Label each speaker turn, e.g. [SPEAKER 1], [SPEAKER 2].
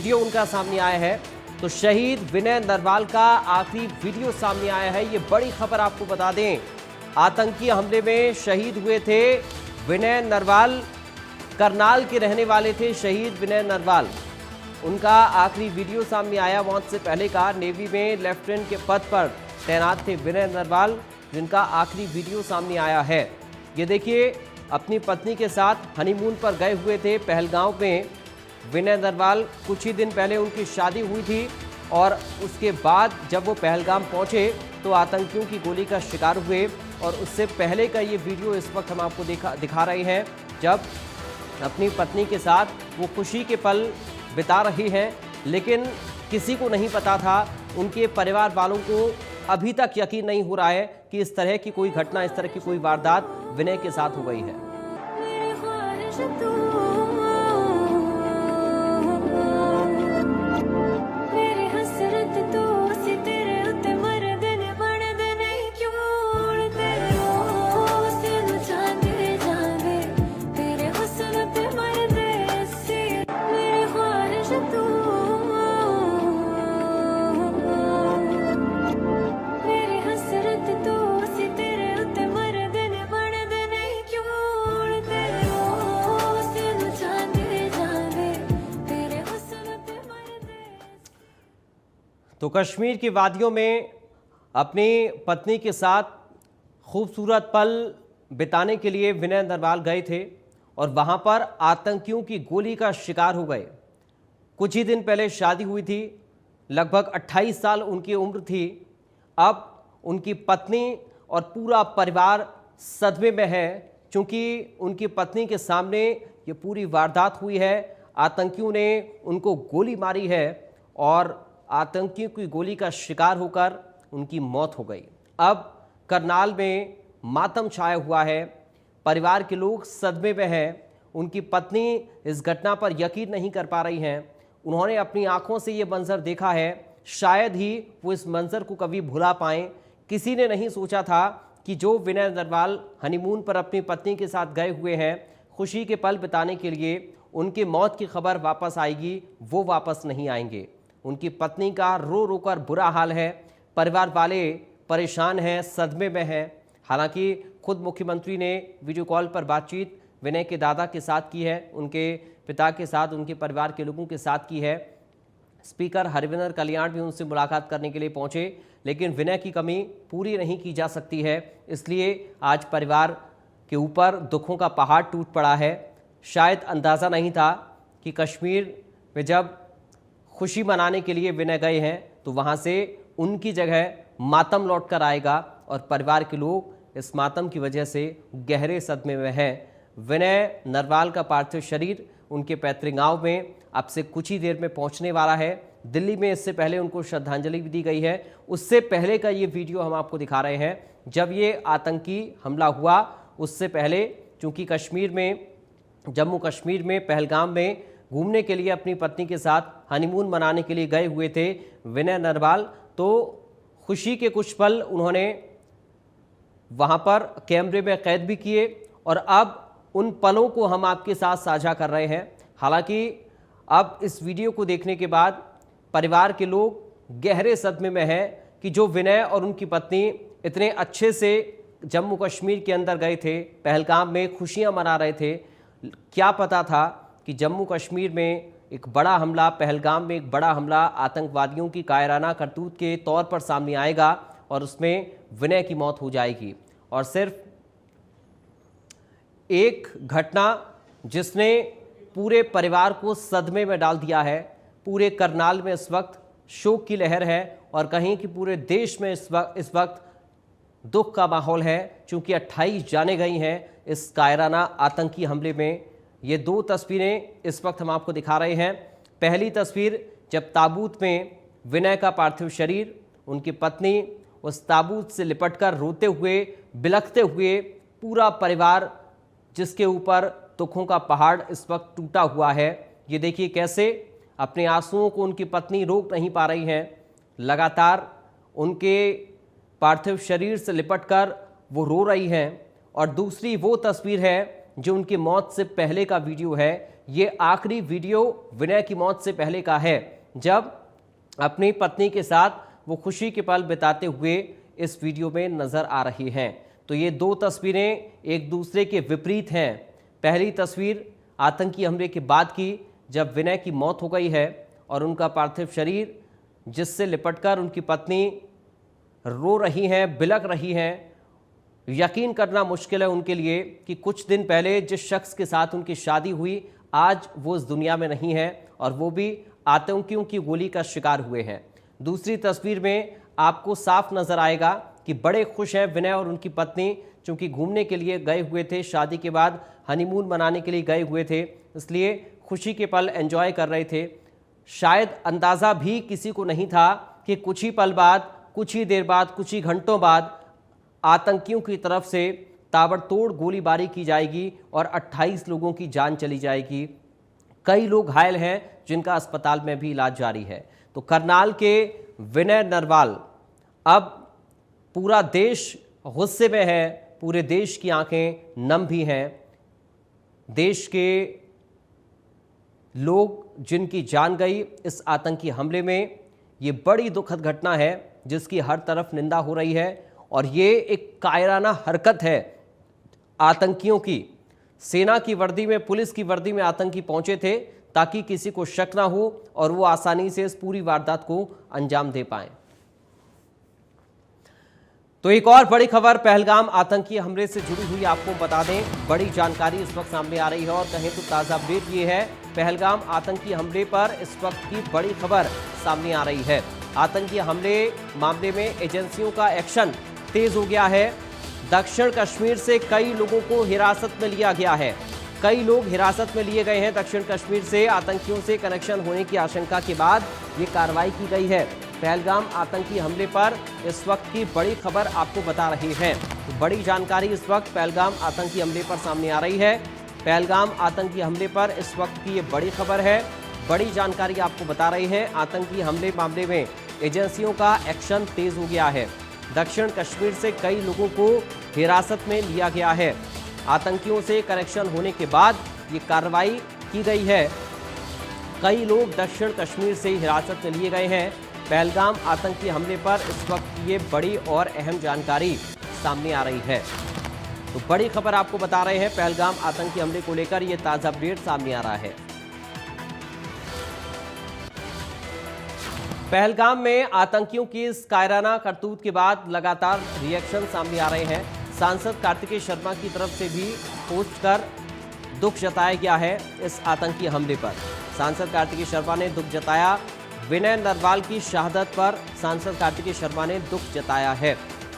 [SPEAKER 1] Video उनका सामने आया है। तो शहीद विनय नरवाल का आखिरी वीडियो सामने आया है। ये बड़ी खबर आपको बता दें, आतंकी हमले में शहीद हुए थे विनय नरवाल, करनाल के रहने वाले थे शहीद विनय नरवाल। उनका आखिरी वीडियो सामने आया मौत से पहले का। नेवी में लेफ्टिनेंट के पद पर तैनात थे विनय नरवाल, जिनका आखिरी वीडियो सामने आया है। ये देखिए, अपनी पत्नी के साथ हनीमून पर गए हुए थे पहलगांव में विनय नरवाल। कुछ ही दिन पहले उनकी शादी हुई थी और उसके बाद जब वो पहलगाम पहुंचे तो आतंकियों की गोली का शिकार हुए। और उससे पहले का ये वीडियो इस वक्त हम आपको दिखा रहे हैं, जब अपनी पत्नी के साथ वो खुशी के पल बिता रही हैं। लेकिन किसी को नहीं पता था, उनके परिवार वालों को अभी तक यकीन नहीं हो रहा है कि इस तरह की कोई घटना, इस तरह की कोई वारदात विनय के साथ हो गई है। तो कश्मीर की वादियों में अपनी पत्नी के साथ खूबसूरत पल बिताने के लिए विनय नरवाल गए थे और वहां पर आतंकियों की गोली का शिकार हो गए। कुछ ही दिन पहले शादी हुई थी, लगभग 28 साल उनकी उम्र थी। अब उनकी पत्नी और पूरा परिवार सदमे में है, क्योंकि उनकी पत्नी के सामने ये पूरी वारदात हुई है। आतंकियों ने उनको गोली मारी है और आतंकियों की गोली का शिकार होकर उनकी मौत हो गई। अब करनाल में मातम छाया हुआ है, परिवार के लोग सदमे में हैं। उनकी पत्नी इस घटना पर यकीन नहीं कर पा रही हैं। उन्होंने अपनी आंखों से ये मंजर देखा है, शायद ही वो इस मंजर को कभी भुला पाएं। किसी ने नहीं सोचा था कि जो विनय नरवाल हनीमून पर अपनी पत्नी के साथ गए हुए हैं खुशी के पल बिताने के लिए, उनकी मौत की खबर वापस आएगी, वो वापस नहीं आएंगे। उनकी पत्नी का रो रो कर बुरा हाल है, परिवार वाले परेशान हैं, सदमे में हैं। हालांकि खुद मुख्यमंत्री ने वीडियो कॉल पर बातचीत विनय के दादा के साथ की है, उनके पिता के साथ, उनके परिवार के लोगों के साथ की है। स्पीकर हरविंदर कल्याण भी उनसे मुलाकात करने के लिए पहुंचे, लेकिन विनय की कमी पूरी नहीं की जा सकती है। इसलिए आज परिवार के ऊपर दुखों का पहाड़ टूट पड़ा है। शायद अंदाज़ा नहीं था कि कश्मीर में जब खुशी मनाने के लिए विनय गए हैं तो वहां से उनकी जगह मातम लौट कर आएगा और परिवार के लोग इस मातम की वजह से गहरे सदमे में हैं। विनय नरवाल का पार्थिव शरीर उनके पैतृक गांव में अब से कुछ ही देर में पहुंचने वाला है। दिल्ली में इससे पहले उनको श्रद्धांजलि भी दी गई है। उससे पहले का ये वीडियो हम आपको दिखा रहे हैं, जब ये आतंकी हमला हुआ उससे पहले, चूँकि कश्मीर में, जम्मू कश्मीर में पहलगाम में घूमने के लिए अपनी पत्नी के साथ हनीमून मनाने के लिए गए हुए थे विनय नरवाल। तो खुशी के कुछ पल उन्होंने वहां पर कैमरे में कैद भी किए और अब उन पलों को हम आपके साथ साझा कर रहे हैं। हालांकि अब इस वीडियो को देखने के बाद परिवार के लोग गहरे सदमे में हैं कि जो विनय और उनकी पत्नी इतने अच्छे से जम्मू कश्मीर के अंदर गए थे, पहलगाम में खुशियां मना रहे थे, क्या पता था कि जम्मू कश्मीर में एक बड़ा हमला, पहलगाम में एक बड़ा हमला आतंकवादियों की कायराना करतूत के तौर पर सामने आएगा और उसमें विनय की मौत हो जाएगी। और सिर्फ एक घटना जिसने पूरे परिवार को सदमे में डाल दिया है। पूरे करनाल में इस वक्त शोक की लहर है और कहीं कि पूरे देश में इस वक्त दुख का माहौल है, क्योंकि 28 जानें गई हैं इस कायराना आतंकी हमले में। ये दो तस्वीरें इस वक्त हम आपको दिखा रहे हैं। पहली तस्वीर जब ताबूत में विनय का पार्थिव शरीर, उनकी पत्नी उस ताबूत से लिपटकर रोते हुए, बिलखते हुए, पूरा परिवार जिसके ऊपर दुखों का पहाड़ इस वक्त टूटा हुआ है। ये देखिए कैसे अपने आंसुओं को उनकी पत्नी रोक नहीं पा रही हैं। लगातार उनके पार्थिव शरीर से लिपटकर वो रो रही हैं। और दूसरी वो तस्वीर है जो उनकी मौत से पहले का वीडियो है। ये आखिरी वीडियो विनय की मौत से पहले का है, जब अपनी पत्नी के साथ वो खुशी के पल बिताते हुए इस वीडियो में नजर आ रही हैं। तो ये दो तस्वीरें एक दूसरे के विपरीत हैं। पहली तस्वीर आतंकी हमले के बाद की, जब विनय की मौत हो गई है और उनका पार्थिव शरीर जिससे लिपटकर उनकी पत्नी रो रही हैं, बिलख रही हैं। यकीन करना मुश्किल है उनके लिए कि कुछ दिन पहले जिस शख्स के साथ उनकी शादी हुई, आज वो इस दुनिया में नहीं है और वो भी आतंकियों की गोली का शिकार हुए हैं। दूसरी तस्वीर में आपको साफ नजर आएगा कि बड़े खुश हैं विनय और उनकी पत्नी, चूंकि घूमने के लिए गए हुए थे, शादी के बाद हनीमून मनाने के लिए गए हुए थे, इसलिए खुशी के पल एंजॉय कर रहे थे। शायद अंदाज़ा भी किसी को नहीं था कि कुछ ही पल बाद, कुछ ही देर बाद, कुछ ही घंटों बाद आतंकियों की तरफ से ताबड़तोड़ गोलीबारी की जाएगी और 28 लोगों की जान चली जाएगी। कई लोग घायल हैं जिनका अस्पताल में भी इलाज जारी है। तो करनाल के विनय नरवाल, अब पूरा देश गुस्से में है, पूरे देश की आंखें नम भी हैं। देश के लोग जिनकी जान गई इस आतंकी हमले में, ये बड़ी दुखद घटना है जिसकी हर तरफ निंदा हो रही है और ये एक कायराना हरकत है आतंकियों की। सेना की वर्दी में, पुलिस की वर्दी में आतंकी पहुंचे थे ताकि किसी को शक ना हो और वो आसानी से इस पूरी वारदात को अंजाम दे पाएं। तो एक और बड़ी खबर पहलगाम आतंकी हमले से जुड़ी हुई आपको बता दें, बड़ी जानकारी इस वक्त सामने आ रही है और कहें तो ताज़ा अपडेट ये है, पहलगाम आतंकी हमले पर इस वक्त की बड़ी खबर सामने आ रही है। आतंकी हमले मामले में एजेंसियों का एक्शन तेज हो गया है। दक्षिण कश्मीर से कई लोगों को हिरासत में लिया गया है। कई लोग हिरासत में लिए गए हैं दक्षिण कश्मीर से। आतंकियों से कनेक्शन होने की आशंका के बाद ये कार्रवाई की गई है। पहलगाम आतंकी हमले पर इस वक्त की बड़ी खबर आपको बता रहे हैं। तो बड़ी जानकारी इस वक्त पहलगाम आतंकी हमले पर सामने आ रही है। पहलगाम आतंकी हमले पर इस वक्त की ये बड़ी खबर है, बड़ी जानकारी आपको बता रही है। आतंकी हमले मामले में एजेंसियों का एक्शन तेज हो गया है। दक्षिण कश्मीर से कई लोगों को हिरासत में लिया गया है। आतंकियों से कनेक्शन होने के बाद ये कार्रवाई की गई है। कई लोग दक्षिण कश्मीर से हिरासत में लिए गए हैं। पहलगाम आतंकी हमले पर इस वक्त ये बड़ी और अहम जानकारी सामने आ रही है। तो बड़ी खबर आपको बता रहे हैं, पहलगाम आतंकी हमले को लेकर ये ताजा अपडेट सामने आ रहा है। पहलगाम में आतंकियों की इस कायराना करतूत के बाद लगातार रिएक्शन सामने आ रहे हैं। सांसद कार्तिकेय शर्मा की तरफ से भी पोस्ट कर दुख जताया गया है इस आतंकी हमले पर। सांसद कार्तिकेय शर्मा ने दुख जताया। विनय नरवाल की शहादत पर सांसद कार्तिकेय शर्मा ने दुख जताया है।